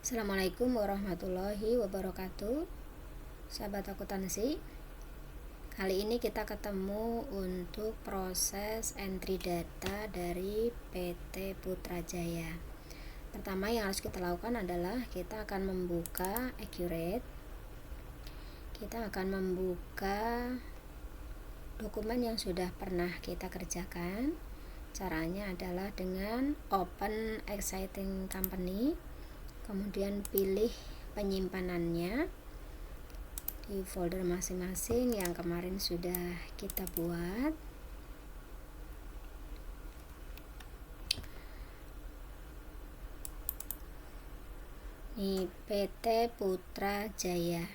Assalamualaikum warahmatullahi wabarakatuh. Sahabat akuntansi, kali ini kita ketemu untuk proses entry data dari PT Putrajaya. Pertama yang harus kita lakukan adalah kita akan membuka Accurate. Kita akan membuka dokumen yang sudah pernah kita kerjakan. Caranya adalah dengan Open Existing Company, kemudian pilih penyimpanannya di folder masing-masing yang kemarin sudah kita buat. Ini PT Putrajaya,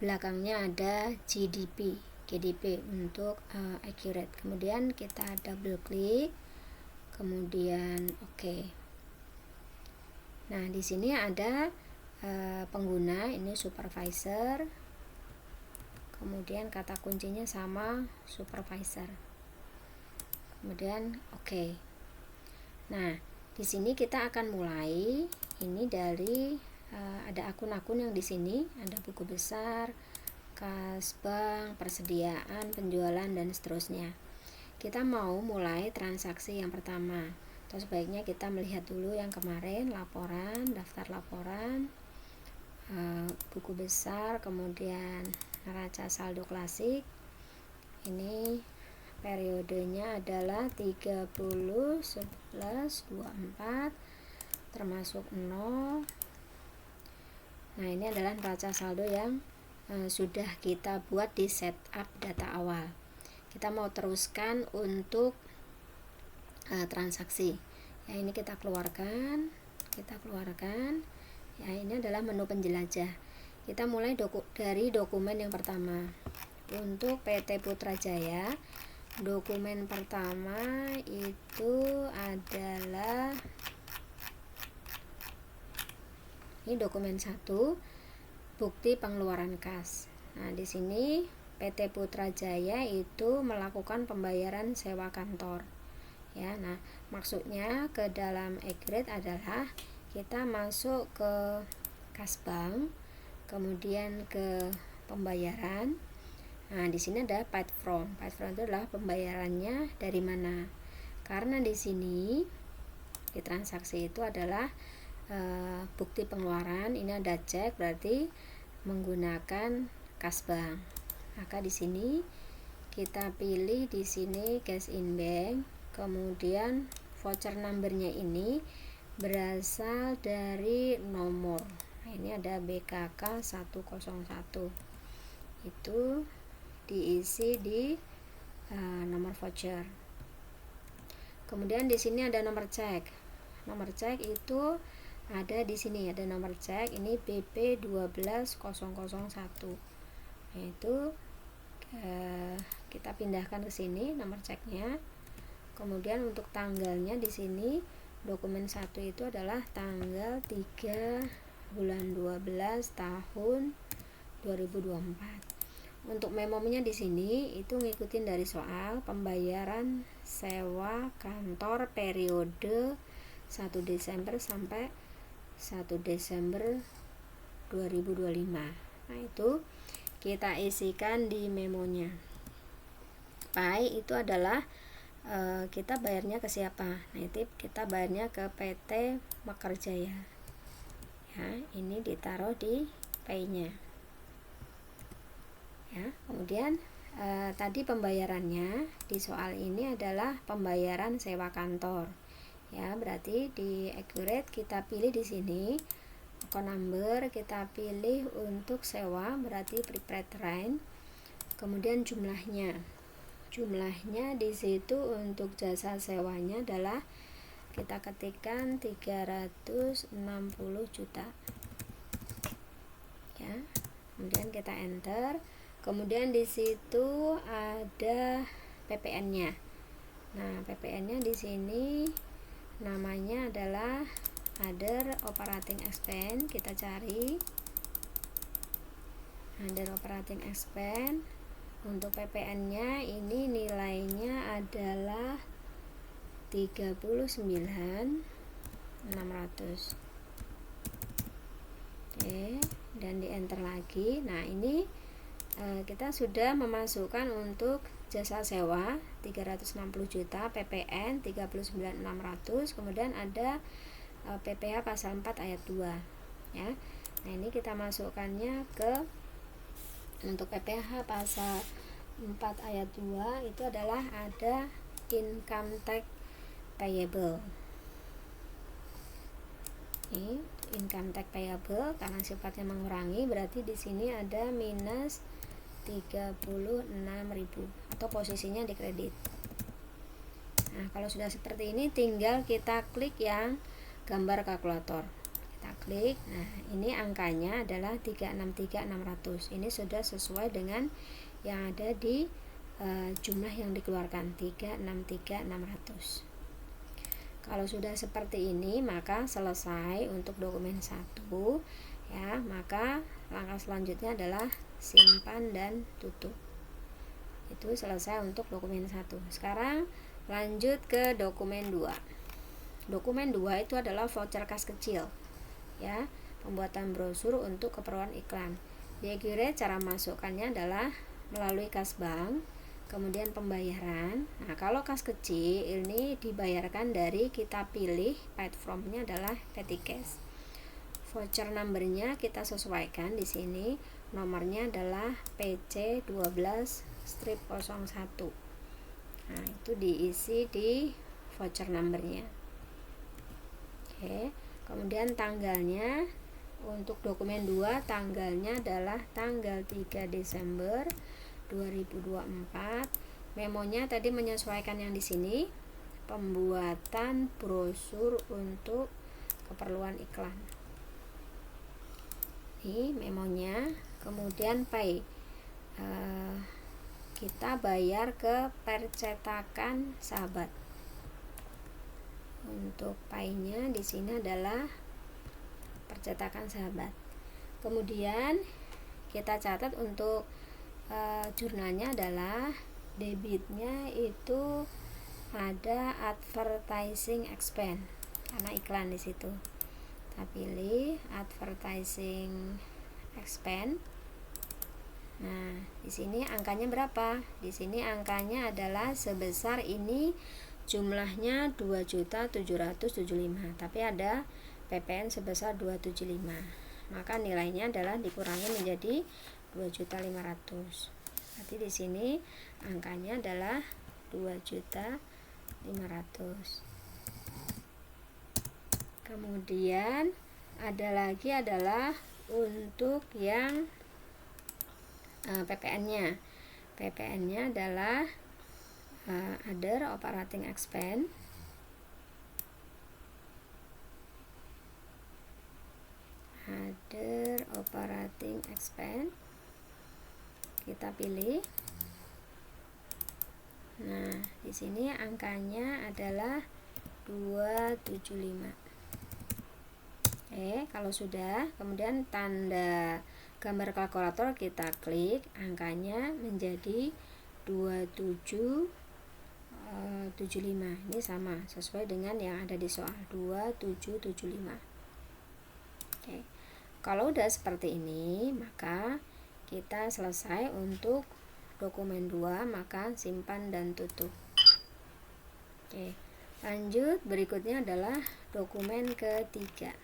belakangnya ada GDP untuk Accurate. Kemudian kita double klik, kemudian oke. Nah, di sini ada pengguna, ini supervisor. Kemudian kata kuncinya sama supervisor. Kemudian oke. Nah, di sini kita akan mulai ini dari ada akun-akun yang di sini, ada buku besar, kas bank, persediaan, penjualan dan seterusnya. Kita mau mulai transaksi yang pertama. Atau sebaiknya kita melihat dulu yang kemarin, laporan, daftar laporan, buku besar, kemudian neraca saldo klasik. Ini periodenya adalah 30, 11, 24 termasuk 0. Nah, ini adalah neraca saldo yang sudah kita buat di setup data awal. Kita mau teruskan untuk transaksi. Ya, ini kita keluarkan. Ya, ini adalah menu penjelajah. Kita mulai dari dokumen yang pertama. Untuk PT Putrajaya, dokumen pertama itu adalah ini dokumen 1, bukti pengeluaran kas. Nah, di sini PT Putrajaya itu melakukan pembayaran sewa kantor. Ya, nah maksudnya ke dalam Accurate adalah kita masuk ke kas bank, kemudian ke pembayaran. Nah, di sini ada paid from. Paid from itu adalah pembayarannya dari mana. Karena di sini di transaksi itu adalah bukti pengeluaran, ini ada cek, berarti menggunakan kas bank. Maka di sini kita pilih di sini cash in bank, kemudian voucher numbernya ini berasal dari nomor. Nah, ini ada BKK 101. Itu diisi di nomor voucher. Kemudian di sini ada nomor cek. Nomor cek itu ada di sini, ada nomor cek, ini BP 12001. Yaitu kita pindahkan ke sini nomor ceknya. Kemudian untuk tanggalnya di sini dokumen 1 itu adalah tanggal 3 bulan 12 tahun 2024. Untuk memonya di sini itu ngikutin dari soal pembayaran sewa kantor periode 1 Desember sampai 1 Desember 2025. Nah, itu kita isikan di memonya. Pai itu adalah kita bayarnya ke siapa? Nah, itu kita bayarnya ke PT Mekarjaya. Ya, ini ditaruh di Pai-nya. Ya, kemudian tadi pembayarannya di soal ini adalah pembayaran sewa kantor. Ya, berarti di Accurate kita pilih di sini account number, kita pilih untuk sewa, berarti prepaid rent. Kemudian jumlahnya di situ untuk jasa sewanya adalah kita ketikkan 360 juta. Ya, kemudian kita enter. Kemudian di situ ada PPN-nya. Nah, PPN-nya di sini namanya adalah Other Operating Expense. Kita cari Other Operating Expense. Untuk PPN-nya ini nilainya adalah 39.600. Oke, dan di enter lagi. Nah, ini kita sudah memasukkan untuk jasa sewa 360 juta, PPN 39.600, kemudian ada PPh pasal 4 ayat 2 ya. Nah, ini kita masukkannya ke untuk PPh pasal 4 ayat 2 itu adalah ada income tax payable. Ini income tax payable karena sifatnya mengurangi, berarti di sini ada minus 36.000 atau posisinya di kredit. Nah, kalau sudah seperti ini tinggal kita klik yang gambar kalkulator. Kita klik. Nah, ini angkanya adalah 363.600. Ini sudah sesuai dengan yang ada di jumlah yang dikeluarkan 363.600. Kalau sudah seperti ini maka selesai untuk dokumen 1 ya. Maka langkah selanjutnya adalah simpan dan tutup. Itu selesai untuk dokumen 1. Sekarang lanjut ke dokumen 2. Dokumen 2 itu adalah voucher kas kecil ya, pembuatan brosur untuk keperluan iklan. Dia kira cara masukkannya adalah melalui kas bank, kemudian pembayaran. Nah, kalau kas kecil ini dibayarkan dari kita pilih paid from-nya adalah petty cash. Voucher numbernya kita sesuaikan di sini. Nomornya adalah PC12-01. Nah, itu diisi di voucher numbernya. Oke, kemudian tanggalnya untuk dokumen 2 tanggalnya adalah tanggal 3 Desember 2024. Memonya tadi menyesuaikan yang di sini, pembuatan brosur untuk keperluan iklan. Ini memonya. Kemudian pay, kita bayar ke percetakan Sahabat. Untuk pay-nya di sini adalah percetakan Sahabat. Kemudian kita catat untuk jurnalnya adalah debitnya itu ada advertising expense karena iklan di situ. Kita pilih advertising expense. Nah, di sini angkanya berapa? Di sini angkanya adalah sebesar ini, jumlahnya 2.775, tapi ada PPN sebesar 275. Maka nilainya adalah dikurangi menjadi 2.500. Berarti di sini angkanya adalah 2.500. Kemudian ada lagi adalah untuk yang PPN-nya. PPN-nya adalah other operating expense. Other operating expense. Kita pilih. Nah, di sini angkanya adalah 275. Kalau sudah, kemudian tanda gambar kalkulator kita klik, angkanya menjadi 2775. Ini sama sesuai dengan yang ada di soal 2775. Kalau udah seperti ini maka kita selesai untuk dokumen 2, maka simpan dan tutup. Lanjut, berikutnya adalah dokumen ketiga.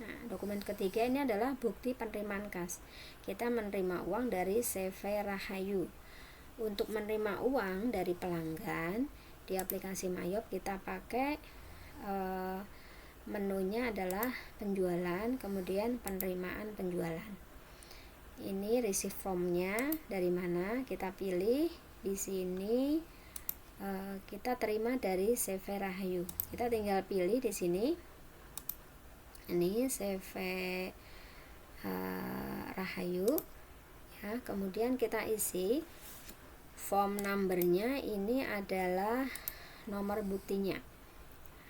Nah, dokumen ketiga ini adalah bukti penerimaan kas. Kita menerima uang dari CV Rahayu. Untuk menerima uang dari pelanggan di aplikasi Mayop kita pakai menunya adalah penjualan, kemudian penerimaan penjualan. Ini receipt form-nya dari mana? Kita pilih di sini. Kita terima dari CV Rahayu. Kita tinggal pilih di sini. Ini CV Rahayu ya. Kemudian kita isi form numbernya, ini adalah nomor buktinya.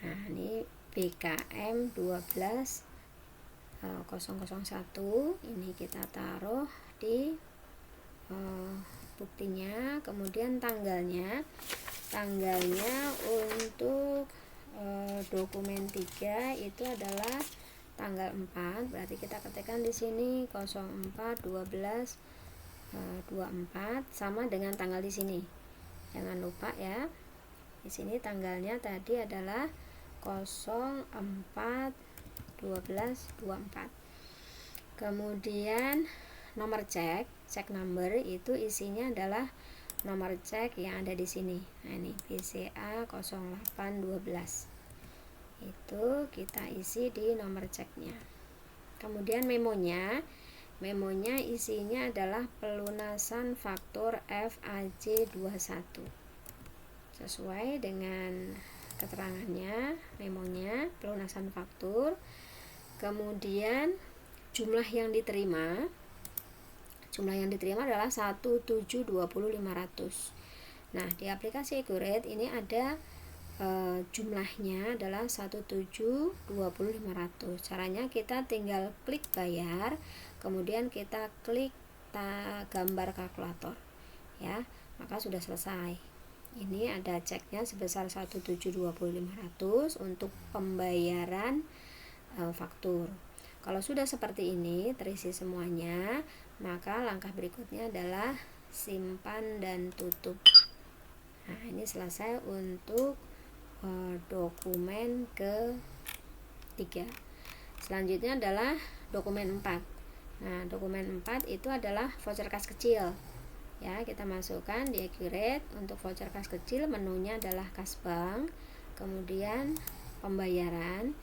Nah, ini BKM 12.001. Ini kita taruh di buktinya. Kemudian tanggalnya untuk dokumen 3 itu adalah tanggal 4, berarti kita ketikkan di sini 04 12 24 sama dengan tanggal di sini. Jangan lupa ya. Di sini tanggalnya tadi adalah 04 12 24. Kemudian nomor cek number itu isinya adalah nomor cek yang ada di sini. Nah, ini BCA 0812. Itu kita isi di nomor ceknya. Kemudian memonya isinya adalah pelunasan faktur FAJ21 sesuai dengan keterangannya. Memonya pelunasan faktur, kemudian jumlah yang diterima adalah 1720.500. Nah, di aplikasi Accurate ini ada jumlahnya adalah 1720.500. Caranya kita tinggal klik bayar, kemudian kita klik gambar kalkulator ya, maka sudah selesai. Ini ada ceknya sebesar 1720.500 untuk pembayaran faktur. Kalau sudah seperti ini terisi semuanya, maka langkah berikutnya adalah simpan dan tutup. Nah, ini selesai untuk dokumen ke-3. Selanjutnya adalah dokumen 4. Nah, dokumen 4 itu adalah voucher kas kecil. Ya, kita masukkan di Accurate. Untuk voucher kas kecil, menunya adalah kas bank, kemudian pembayaran.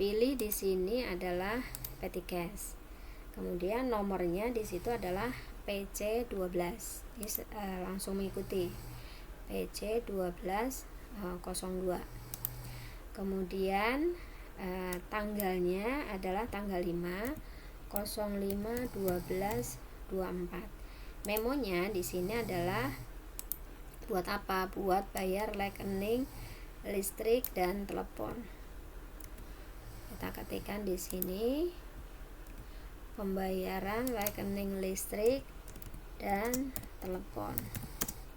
Pilih di sini adalah petty cash. Kemudian nomornya di situ adalah PC12. Ini langsung mengikuti PC12 02. Kemudian tanggalnya adalah tanggal 5 05 12 24. Memonya di sini adalah buat apa? Buat bayar rekening listrik dan telepon. Kita ketikkan di sini pembayaran rekening listrik dan telepon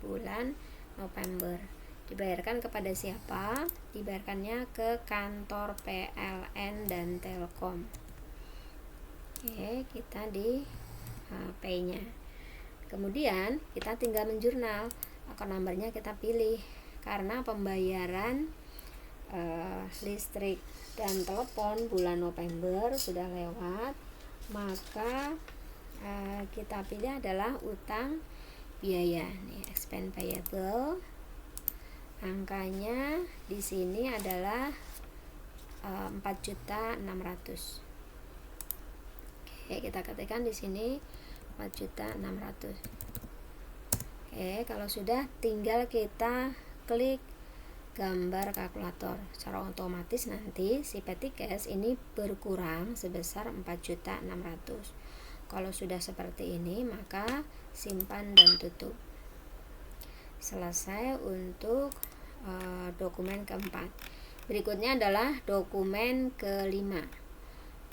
bulan November. Dibayarkan kepada siapa? Dibayarkannya ke kantor PLN dan Telkom. Oke, kita di P-nya. Kemudian kita tinggal menjurnal. Akun nomornya kita pilih. Karena pembayaran listrik dan telepon bulan November sudah lewat, maka kita pilih adalah utang biaya. Nih, expense payable. Angkanya di sini adalah 4.600.000. Oke, kita ketikkan di sini 4.600.000. Oke, kalau sudah tinggal kita klik gambar kalkulator. Secara otomatis nanti si petty cash ini berkurang sebesar 4.600.000. Kalau sudah seperti ini, maka simpan dan tutup. Selesai untuk dokumen keempat. Berikutnya adalah dokumen kelima.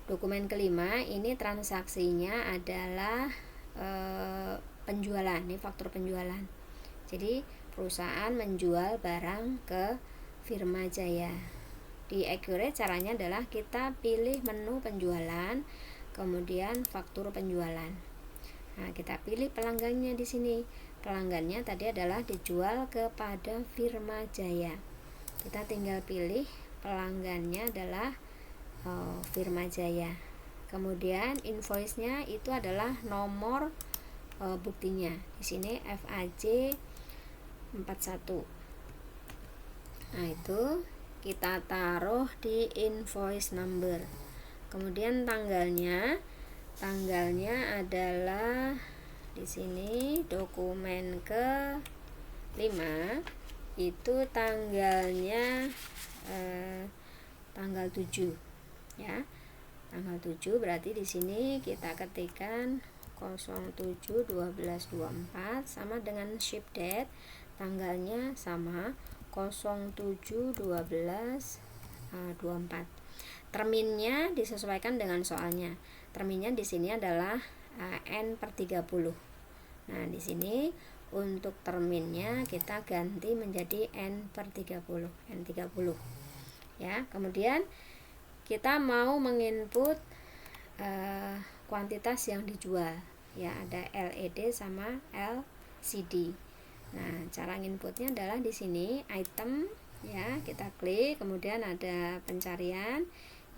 Dokumen kelima ini transaksinya adalah penjualan. Ini faktur penjualan. Jadi perusahaan menjual barang ke Firma Jaya. Di Accurate caranya adalah kita pilih menu penjualan, kemudian faktur penjualan. Nah, kita pilih pelanggannya di sini. Pelanggannya tadi adalah dijual kepada Firma Jaya. Kita tinggal pilih pelanggannya adalah Firma Jaya. Kemudian invoice-nya itu adalah nomor buktinya. Di sini FAJ 41. Nah, itu kita taruh di invoice number. Kemudian tanggalnya adalah di sini dokumen ke-5 itu tanggalnya tanggal 7 ya. Tanggal 7 berarti di sini kita ketikkan 07/12/24 sama dengan ship date, tanggalnya sama 07/12/24. Terminnya disesuaikan dengan soalnya. Terminnya di sini adalah N/30. Nah, di sini untuk terminnya kita ganti menjadi N/30, N30. Ya, kemudian kita mau menginput kuantitas yang dijual, ya, ada LED sama LCD. Nah, cara inputnya adalah di sini item, ya, kita klik, kemudian ada pencarian.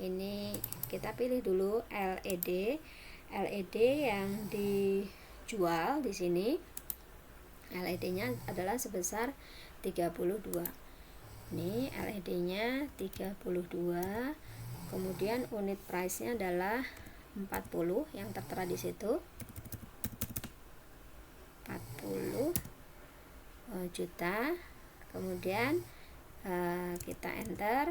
Ini kita pilih dulu LED. LED yang dijual di sini LED-nya adalah sebesar 32. Ini LED-nya 32. Kemudian unit price-nya adalah 40 yang tertera di situ. 40 juta. Kemudian kita enter,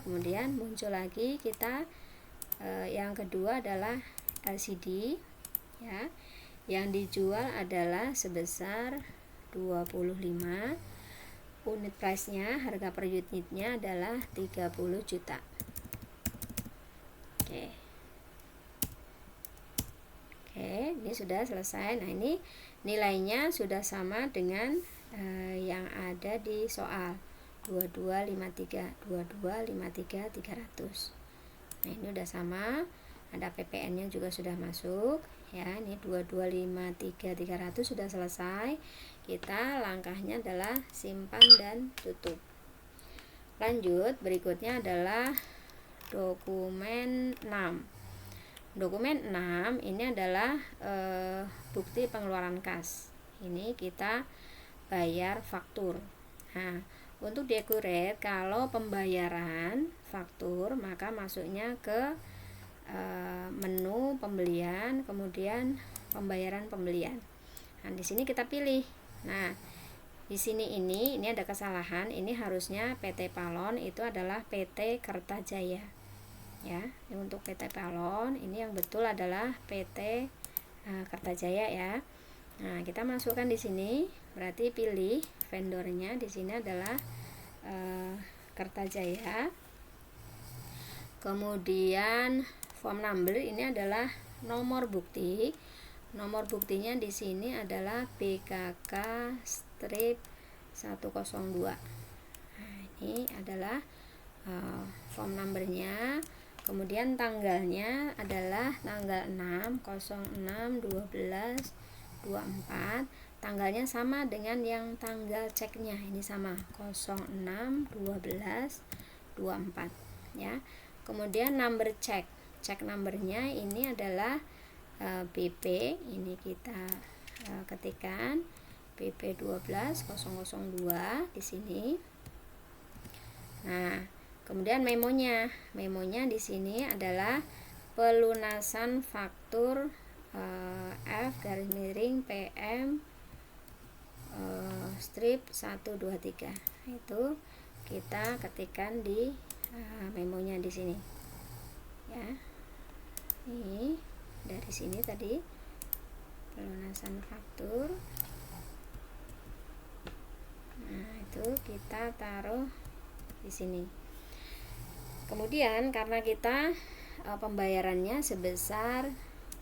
kemudian muncul lagi kita yang kedua adalah LCD, ya. Yang dijual adalah sebesar 25. Unit price-nya, harga per unitnya adalah 30 juta. Oke, ini sudah selesai. Nah, ini nilainya sudah sama dengan yang ada di soal 2253 300. Nah, ini udah sama, ada PPN-nya juga sudah masuk, ya. Ini 2253 300 sudah selesai. Kita langkahnya adalah simpan dan tutup. Lanjut, berikutnya adalah dokumen 6. Dokumen 6 ini adalah bukti pengeluaran kas. Ini kita bayar faktur. Nah, untuk decorate, kalau pembayaran faktur maka masuknya ke menu pembelian, kemudian pembayaran pembelian. Nah, di sini kita pilih. Nah, di sini ini ada kesalahan. Ini harusnya PT Palon, itu adalah PT Kertajaya. Ya, ini untuk PT Palon, ini yang betul adalah PT Kertajaya, ya. Nah, kita masukkan di sini, berarti pilih vendornya di sini adalah Kertajaya. Kemudian form number ini adalah nomor bukti. Nomor buktinya di sini adalah BKK strip 102. Nah, ini adalah form numbernya. Kemudian tanggalnya adalah tanggal 6/06/12/24. Tanggalnya sama dengan yang tanggal ceknya, ini sama 06/12/24, ya. Kemudian number cek numbernya ini adalah BP, ini kita ketikkan BP 12002 di sini. Nah, kemudian memonya di sini adalah pelunasan faktur F_PM strip 123. Itu kita ketikkan di memonya di sini, ya. Ini dari sini tadi pelunasan faktur. Nah, itu kita taruh di sini. Kemudian karena kita pembayarannya sebesar,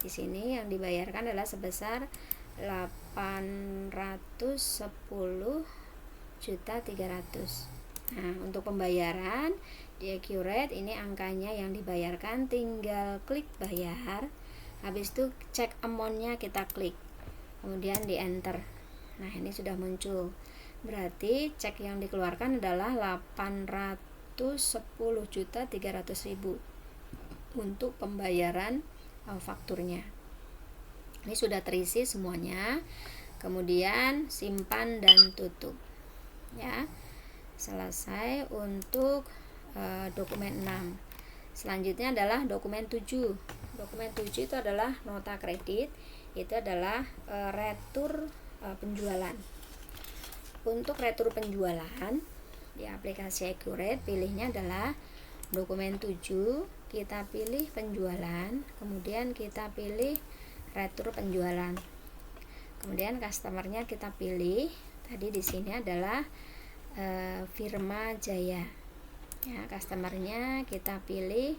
di sini yang dibayarkan adalah sebesar 810.300. Nah, untuk pembayaran di Accurate ini angkanya yang dibayarkan, tinggal klik bayar. Habis itu cek amount-nya kita klik, kemudian di enter. Nah, ini sudah muncul. Berarti cek yang dikeluarkan adalah 810.300.000 untuk pembayaran fakturnya. Ini sudah terisi semuanya. Kemudian simpan dan tutup, ya. Selesai untuk dokumen 6. Selanjutnya adalah dokumen 7. Dokumen 7 itu adalah nota kredit. Itu adalah retur penjualan. Untuk retur penjualan di aplikasi Accurate, pilihnya adalah dokumen 7, kita pilih penjualan, kemudian kita pilih retur penjualan. Kemudian customernya kita pilih. Tadi di sini adalah Firma Jaya. Ya, customernya kita pilih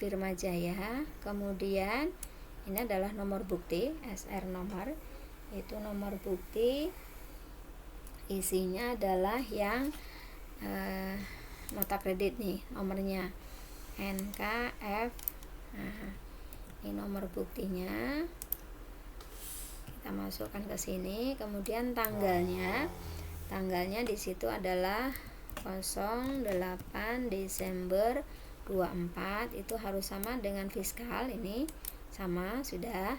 Firma Jaya. Kemudian ini adalah nomor bukti, SR nomor. Itu nomor bukti, isinya adalah yang nota kredit nih, nomornya. NKF. Nah, ini nomor buktinya. Kita masukkan ke sini, kemudian tanggalnya di situ adalah 08 Desember 24, itu harus sama dengan fiskal. Ini sama sudah.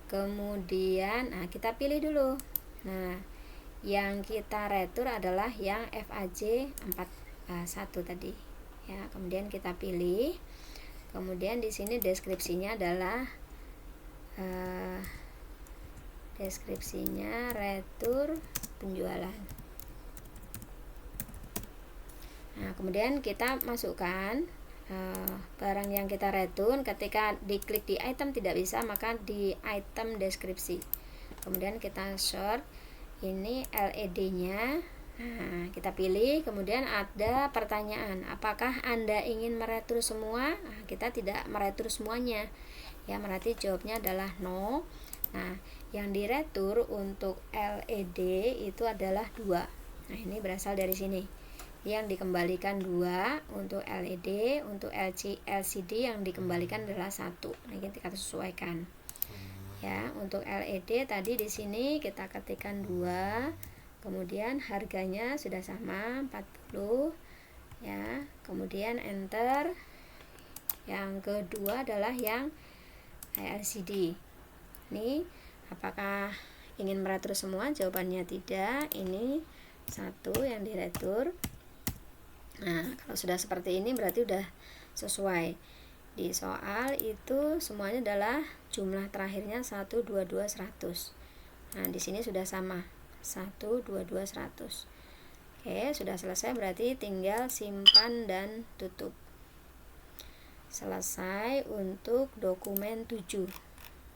Kemudian kita pilih dulu. Nah, yang kita retur adalah yang FAJ 41 tadi ya. Kemudian kita pilih. Kemudian di sini deskripsinya adalah retur penjualan. Nah, kemudian kita masukkan barang yang kita retur. Ketika diklik di item tidak bisa, maka di item deskripsi. Kemudian kita sort ini LED-nya. Nah, kita pilih. Kemudian ada pertanyaan, apakah Anda ingin meretur semua? Nah, kita tidak meretur semuanya ya, berarti jawabnya adalah no. Nah, yang diretur untuk LED itu adalah 2. Nah, ini berasal dari sini. Yang dikembalikan 2 untuk LED, untuk LCD yang dikembalikan adalah 1. Nah, ini kita sesuaikan. Ya, untuk LED tadi di sini kita ketikkan 2. Kemudian harganya sudah sama 40 ya. Kemudian enter. Yang kedua adalah yang LCD. Ini apakah ingin meretur semua? Jawabannya tidak. Ini 1 yang diretur. Nah, kalau sudah seperti ini berarti sudah sesuai. Di soal itu semuanya adalah jumlah terakhirnya 1, 2, 2, 100. Nah, di sini sudah sama 1, 2, 2, 100. Oke, sudah selesai, berarti tinggal simpan dan tutup. Selesai untuk dokumen 7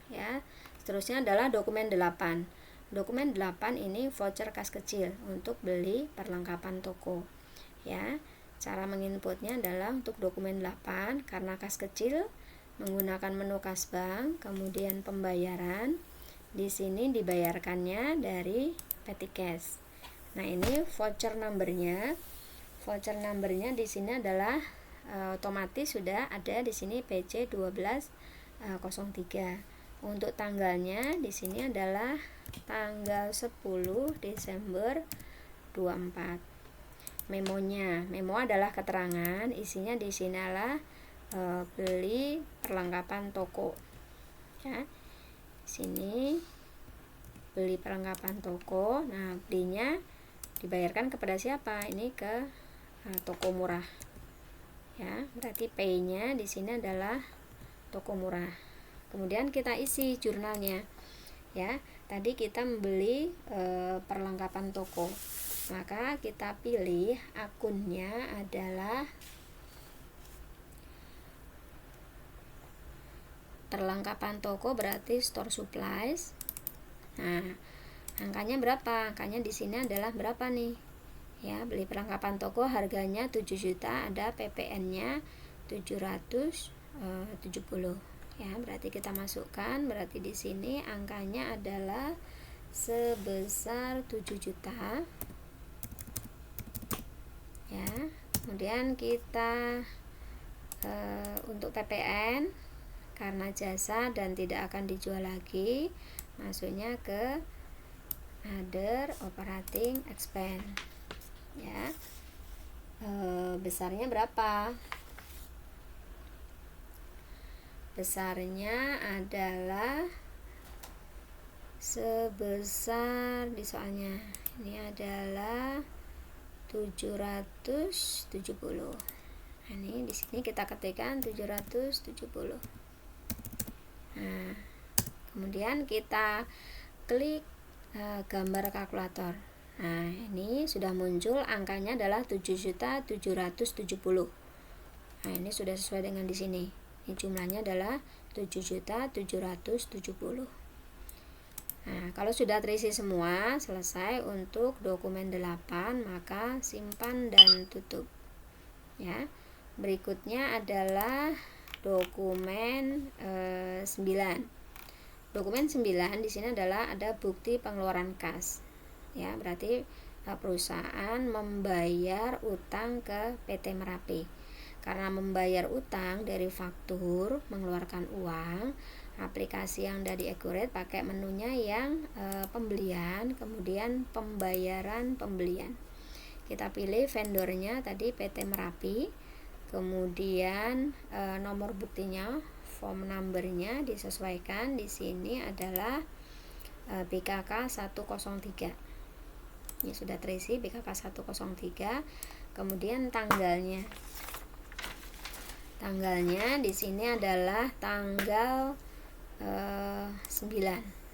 ya. Seterusnya adalah dokumen 8. Dokumen 8 ini voucher kas kecil untuk beli perlengkapan toko ya. Cara menginputnya adalah untuk dokumen 8 karena kas kecil menggunakan menu kas bank, kemudian pembayaran. Di sini dibayarkannya dari petty cash. Nah, ini voucher numbernya. Voucher numbernya di sini adalah otomatis sudah ada di sini PC 1203. Untuk tanggalnya di sini adalah tanggal 10 Desember 24. Memo adalah keterangan, isinya di sini adalah beli perlengkapan toko. Ya. Sini beli perlengkapan toko. Nah, belinya dibayarkan kepada siapa? Ini ke toko murah. Ya, berarti P-nya di sini adalah toko murah. Kemudian kita isi jurnalnya. Ya, tadi kita membeli perlengkapan toko. Maka kita pilih akunnya adalah perlengkapan toko, berarti store supplies. Nah, angkanya berapa? Angkanya di sini adalah berapa nih? Ya, beli perlengkapan toko harganya 7 juta, ada PPN-nya 770. Ya, berarti kita masukkan, berarti di sini angkanya adalah sebesar 7 juta. Ya, kemudian kita untuk PPN karena jasa dan tidak akan dijual lagi, masuknya ke other operating expense. Ya, besarnya berapa? Besarnya adalah sebesar, di soalnya ini adalah 770. Nah, ini di sini kita ketikkan 770. Nah, kemudian kita klik gambar kalkulator. Nah, ini sudah muncul angkanya adalah 7.770. Nah, ini sudah sesuai dengan di sini. Ini jumlahnya adalah 7.770. Nah, kalau sudah terisi semua, selesai untuk dokumen 8, maka simpan dan tutup. Ya. Berikutnya adalah dokumen 9. Dokumen 9 di sini adalah ada bukti pengeluaran kas. Ya, berarti perusahaan membayar utang ke PT Merapi. karena membayar utang dari faktur, mengeluarkan uang, aplikasi yang dari Accurate pakai menunya yang pembelian, kemudian pembayaran pembelian. Kita pilih vendornya tadi PT Merapi, kemudian nomor buktinya, form numbernya disesuaikan. Di sini adalah BKK 103. Ini sudah terisi BKK 103. Kemudian tanggalnya di sini adalah tanggal 9.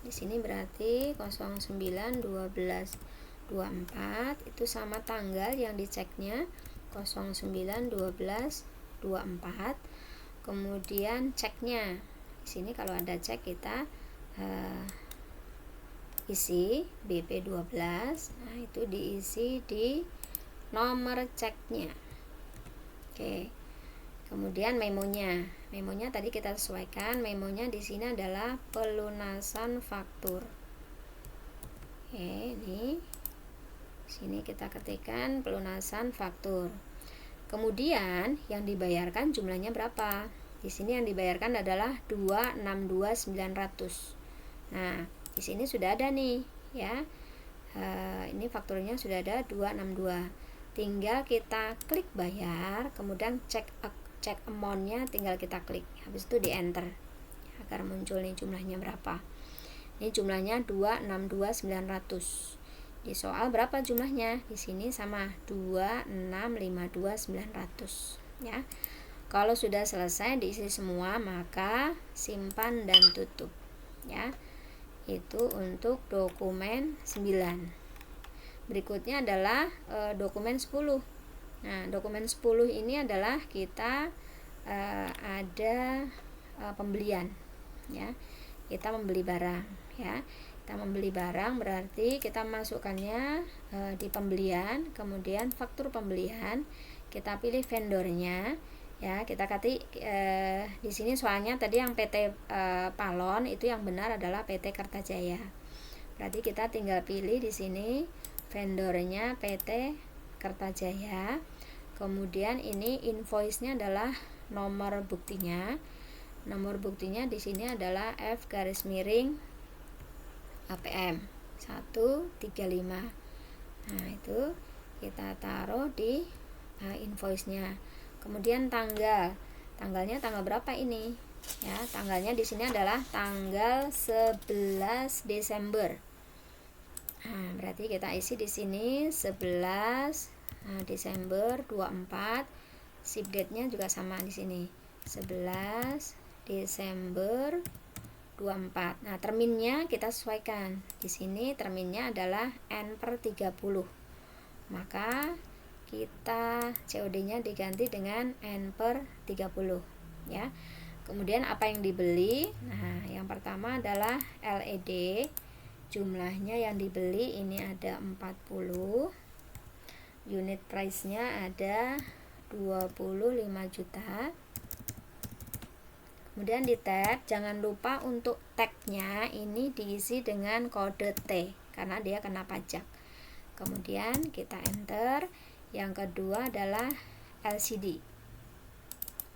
Di sini berarti 09/12/24 itu sama tanggal yang diceknya 09/12/24. Kemudian ceknya di sini kalau ada cek kita isi BP12. Nah, itu diisi di nomor ceknya. Oke. Kemudian memonya tadi kita sesuaikan. Memonya di sini adalah pelunasan faktur. Oke, ini sini kita ketikkan pelunasan faktur. Kemudian yang dibayarkan jumlahnya berapa? Di sini yang dibayarkan adalah 262.900. Nah, di sini sudah ada nih ya. Ini fakturnya sudah ada 262. Tinggal kita klik bayar, kemudian cek amountnya tinggal kita klik. Habis itu di enter agar muncul nih jumlahnya berapa. Ini jumlahnya 262.900. Di soal berapa jumlahnya? Di sini sama 2652900 ya. Kalau sudah selesai diisi semua, maka simpan dan tutup ya. Itu untuk dokumen 9. Berikutnya adalah dokumen 10. Nah, dokumen 10 ini adalah kita ada pembelian ya. Kita membeli barang ya. Kita membeli barang berarti kita masukkannya di pembelian, kemudian faktur pembelian, kita pilih vendornya ya. Kita ketik di sini soalnya tadi yang PT Palon itu yang benar adalah PT Kertajaya. Berarti kita tinggal pilih di sini vendornya PT Kertajaya. Kemudian ini invoice-nya adalah nomor buktinya. Nomor buktinya di sini adalah F_APM 135. Nah, itu kita taruh di invoice-nya. Kemudian tanggalnya tanggal berapa ini? Ya, tanggalnya di sini adalah tanggal 11 Desember. Nah, berarti kita isi di sini 11 Desember 24. Ship date-nya juga sama di sini. 11 Desember 24. Nah, terminnya kita sesuaikan. Di sini terminnya adalah N/30. Maka kita COD-nya diganti dengan N/30 ya. Kemudian apa yang dibeli? Nah, yang pertama adalah LED. Jumlahnya yang dibeli ini ada 40. Unit price-nya ada 25 juta. Kemudian di tab jangan lupa untuk tag-nya ini diisi dengan kode T karena dia kena pajak. Kemudian kita enter. Yang kedua adalah LCD.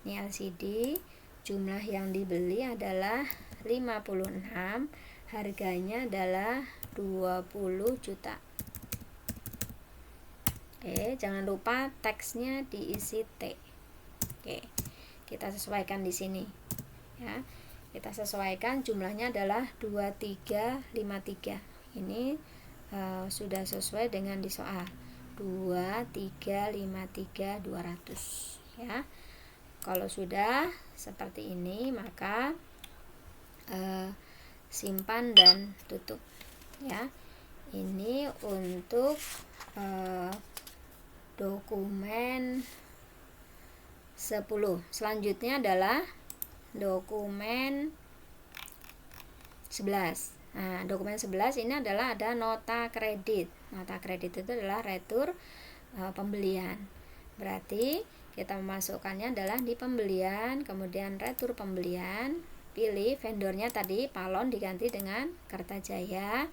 Ini LCD, jumlah yang dibeli adalah 56, harganya adalah 20 juta. Oke, jangan lupa teksnya diisi T. Oke, kita sesuaikan di sini ya. Kita sesuaikan jumlahnya adalah 2353. Ini sudah sesuai dengan di soal 2353200 ya. Kalau sudah seperti ini maka simpan dan tutup ya. Ini untuk dokumen 10. Selanjutnya adalah dokumen 11. Nah, dokumen 11 ini adalah ada nota kredit. Nota kredit itu adalah retur pembelian. Berarti kita memasukkannya adalah di pembelian, kemudian retur pembelian, pilih vendornya tadi Palon diganti dengan Kertajaya.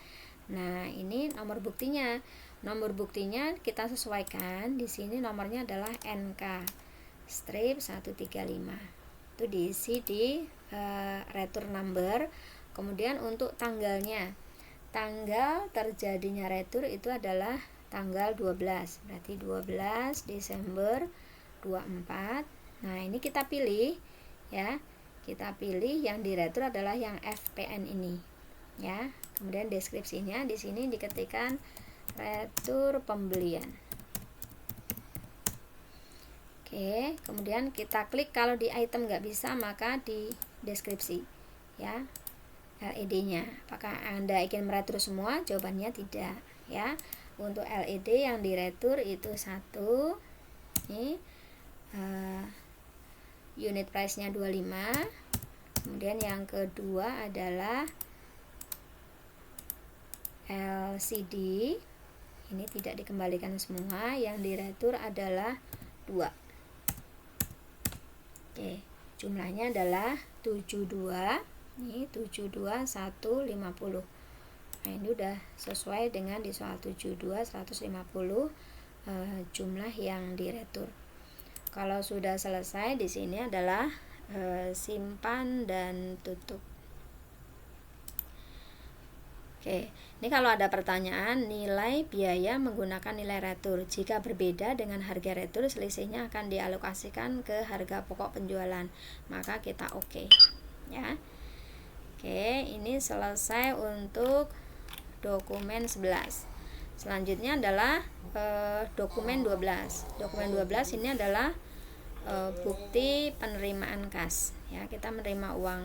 Nah, ini nomor buktinya. Nomor buktinya kita sesuaikan. Di sini nomornya adalah NK. strip 135. Itu diisi di retur number. Kemudian untuk tanggalnya, tanggal terjadinya retur itu adalah tanggal 12, berarti 12 Desember 24. Nah, ini kita pilih ya. Kita pilih yang diretur adalah yang FPN ini ya. Kemudian deskripsinya di sini diketikkan retur pembelian. Oke, kemudian kita klik. Kalau di item nggak bisa, maka di deskripsi ya, LED-nya. Apakah Anda ingin meretur semua? Jawabannya tidak ya. Untuk LED yang diretur itu satu, ini unit price-nya 25. Kemudian yang kedua adalah LCD, ini tidak dikembalikan semua, yang diretur adalah 2. Oke, jumlahnya adalah 72. Ini 72.150. Nah, ini udah sesuai dengan di soal 72 150 jumlah yang diretur. Kalau sudah selesai, di sini adalah simpan dan tutup. Oke, ini kalau ada pertanyaan, nilai biaya menggunakan nilai retur. Jika berbeda dengan harga retur, selisihnya akan dialokasikan ke harga pokok penjualan. Maka kita oke. Ya. Oke, ini selesai untuk dokumen 11. Selanjutnya adalah dokumen 12. Dokumen 12 ini adalah bukti penerimaan kas. Ya, kita menerima uang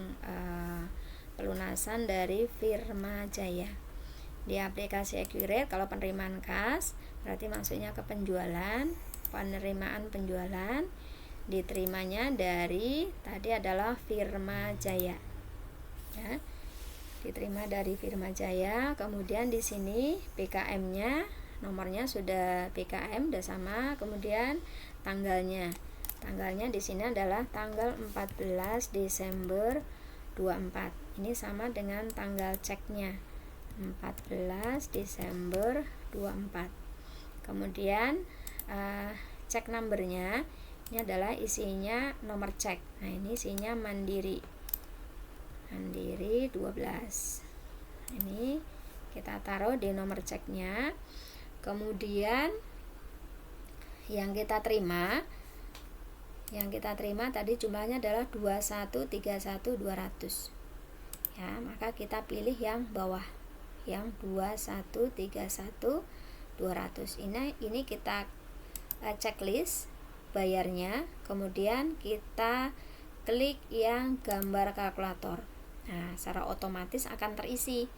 pelunasan dari Firma Jaya. Di aplikasi Accurate, kalau penerimaan kas berarti maksudnya ke penjualan, penerimaan penjualan diterimanya dari tadi adalah Firma Jaya. Ya, diterima dari Firma Jaya. Kemudian di sini PKM-nya, nomornya sudah PKM, sudah sama. Kemudian tanggalnya di sini adalah tanggal 14 Desember 24. Ini sama dengan tanggal ceknya 14 Desember 24. Kemudian cek numbernya ini adalah isinya nomor cek. Nah, ini isinya Mandiri 12. Ini kita taruh di nomor ceknya. Kemudian yang kita terima tadi jumlahnya adalah 2131.200 ya, maka kita pilih yang bawah, yang 2131.200. Ini kita checklist bayarnya, kemudian kita klik yang gambar kalkulator. Nah, secara otomatis akan terisi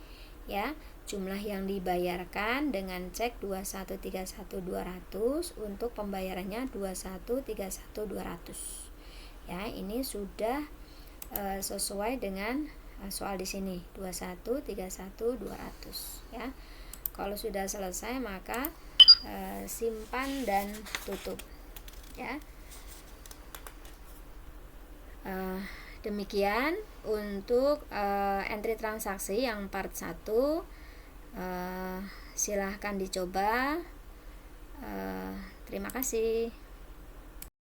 ya jumlah yang dibayarkan dengan cek 2131.200 untuk pembayarannya 2131.200. Ya, ini sudah sesuai dengan soal di sini 2131.200 ya. Kalau sudah selesai, maka simpan dan tutup ya. Demikian untuk entry transaksi yang part 1. Silahkan dicoba. Terima kasih.